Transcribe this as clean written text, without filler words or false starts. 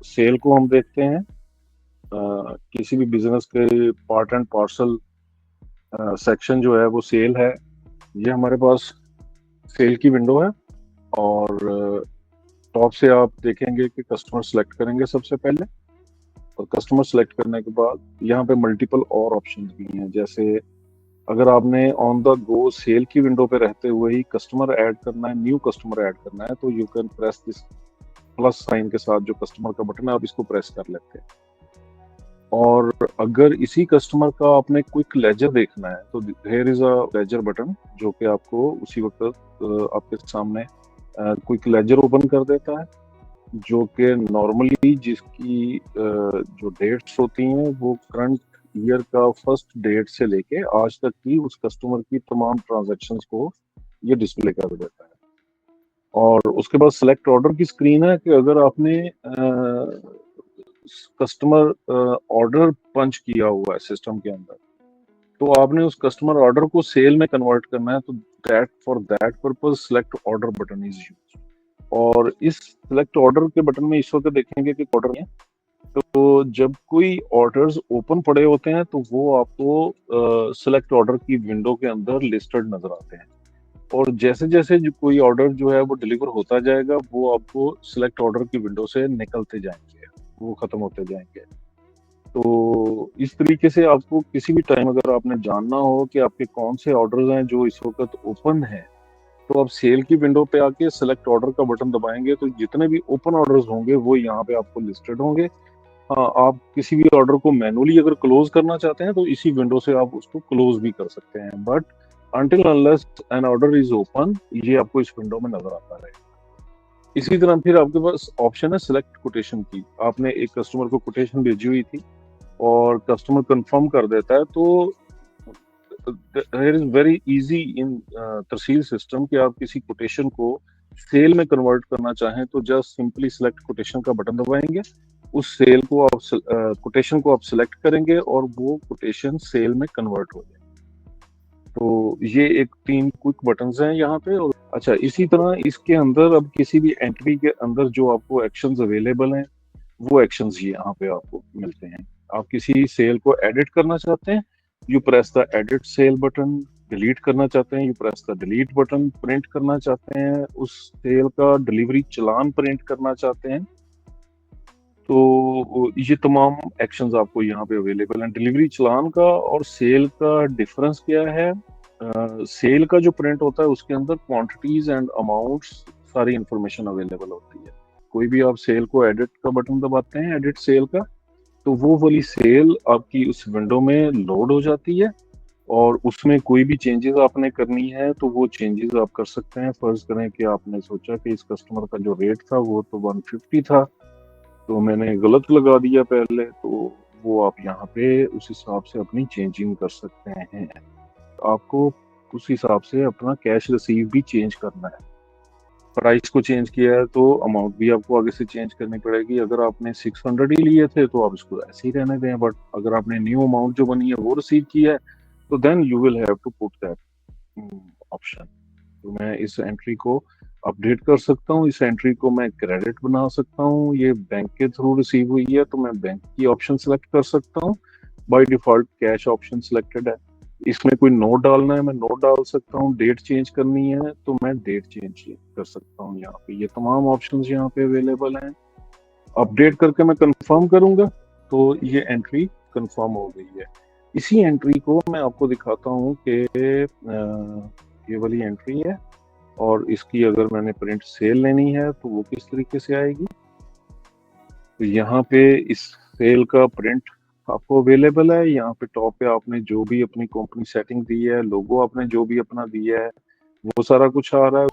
Cell को हम देखते हैं, किसी भी बिजनेस के पार्ट एंड पार्सल सेक्शन जो है वो सेल है। ये हमारे पास सेल की विंडो है, और टॉप से आप देखेंगे कि कस्टमर सेलेक्ट करेंगे सबसे पहले, और कस्टमर सेलेक्ट करने के बाद यहाँ पे मल्टीपल और ऑप्शंस भी हैं। जैसे अगर आपने ऑन द गो सेल की विंडो पे रहते हुए ही कस्टमर ऐड करना है, न्यू कस्टमर ऐड करना है, तो you can press this plus sign के साथ जो कस्टमर का बटन है, आप इसको प्रेस कर लेते हैं। और अगर इसी कस्टमर का आपने क्विक लेजर देखना है तो here is a ledger button, जो कि आपको उसी वक्त आपके सामने क्विक लेजर ओपन कर देता है, जो कि नॉर्मली जिसकी जो डेट्स होती हैं वो करंट ईयर का फर्स्ट डेट से लेके आज तक की उस कस्टमर की तमाम ट्रांजैक्शंस को ये डिस्प्ले कर देता है। और उसके बाद सेलेक्ट ऑर्डर की स्क्रीन है कि अगर आपने कस्टमर ऑर्डर पंच किया हुआ है सिस्टम के अंदर, तो आपने उस कस्टमर ऑर्डर को सेल में कन्वर्ट करना है, तो that for that purpose select order button is use. और इस सिलेक्ट ऑर्डर के बटन में इस वक्त देखेंगे कि ऑर्डर है, तो जब कोई ऑर्डर्स ओपन पड़े होते हैं तो वो आपको सिलेक्ट ऑर्डर की विंडो के अंदर लिस्टेड नजर आते हैं। और जैसे जैसे जो कोई ऑर्डर जो है वो डिलीवर होता जाएगा, वो आपको सिलेक्ट ऑर्डर की विंडो से निकलते जाएंगे, वो खत्म होते जाएंगे। तो इस तरीके से आपको किसी भी टाइम अगर आपने जानना हो कि आपके कौन से ऑर्डर्स हैं जो इस वक्त ओपन है, तो आप सेल की विंडो पे आके सेलेक्ट ऑर्डर का बटन दबाएंगे तो जितने भी ओपन ऑर्डर्स होंगे वो यहाँ पे आपको लिस्टेड होंगे। हाँ, आप किसी भी ऑर्डर को मैनुअली अगर क्लोज करना चाहते हैं तो इसी विंडो से आप उसको क्लोज भी कर सकते हैं, but until unless an order is open ये आपको इस विंडो में नजर आता रहेगा। इसी तरह फिर आपके पास ऑप्शन है सिलेक्ट कोटेशन की। आपने एक कस्टमर को कोटेशन भेजी हुई थी और कस्टमर कंफर्म कर देता है, तो there is very easy in तरसील सिस्टम कि आप किसी कोटेशन को सेल में कन्वर्ट करना चाहें तो जस्ट सिंपली सिलेक्ट कोटेशन का बटन दबाएंगे, उस सेल को आप कोटेशन को आप सिलेक्ट करेंगे और वो कोटेशन सेल में कन्वर्ट हो जाएगी। तो ये एक 3 क्विक बटन्स हैं यहाँ पे। और अच्छा, इसी तरह इसके अंदर अब किसी भी एंट्री के अंदर जो आपको एक्शंस अवेलेबल हैं वो एक्शंस ये यहाँ पे आपको मिलते हैं। आप किसी सेल को एडिट करना चाहते हैं, you press the edit sell button. Delete करना चाहते हैं, you press the delete button. Print करना चाहते हैं, उस सेल का डिलीवरी चालान प्रिंट करना चाहते हैं, तो ये तमाम एक्शंस आपको यहाँ पे अवेलेबल हैं। डिलीवरी चालान का और सेल का डिफरेंस क्या है? सेल का जो प्रिंट होता है उसके अंदर क्वांटिटीज एंड अमाउंट्स सारी इंफॉर्मेशन अवेलेबल होती है। कोई भी आप सेल को एडिट का बटन दबाते हैं, एडिट सेल का, तो वो वाली सेल आपकी उस विंडो में लोड हो जाती है, और उसमें कोई भी चेंजेस आपने करनी है तो वो चेंजेस आप कर सकते हैं। फर्ज करें कि आपने सोचा कि इस कस्टमर का जो रेट था वो तो 150 था, तो मैंने गलत लगा दिया पहले, तो वो आप यहाँ पे उस हिसाब से अपनी चेंजिंग कर सकते हैं। आपको उस हिसाब से अपना कैश रिसीव भी चेंज करना है। प्राइस को चेंज किया है तो अमाउंट भी आपको आगे से चेंज करनी पड़ेगी। अगर आपने 600 ही लिए थे तो आप इसको ऐसे ही रहने दें, बट अगर आपने न्यू अमाउंट जो बनी है वो रिसीव किया है तो then you will have to put that option. तो मैं इस एंट्री को अपडेट कर सकता हूँ, इस एंट्री को मैं क्रेडिट बना सकता हूँ। ये बैंक के थ्रू रिसीव हुई है तो मैं बैंक की ऑप्शन सेलेक्ट कर सकता हूँ। By default cash option selected है। इसमें कोई नोट डालना है मैं नोट डाल सकता हूँ, डेट चेंज करनी है तो मैं डेट चेंज कर सकता हूँ। यहाँ पे ये तमाम ऑप्शंस यहाँ पे अवेलेबल हैं। अपडेट करके मैं कंफर्म करूंगा तो ये एंट्री कंफर्म हो गई है। इसी एंट्री को मैं आपको दिखाता हूँ कि ये वाली एंट्री है, और इसकी अगर मैंने प्रिंट सेल लेनी है तो वो किस तरीके से आएगी। तो यहाँ पे इस सेल का प्रिंट आपको अवेलेबल है। यहाँ पे टॉप पे आपने जो भी अपनी कंपनी सेटिंग दी है, लोगो आपने जो भी अपना दिया है, वो सारा कुछ आ रहा है।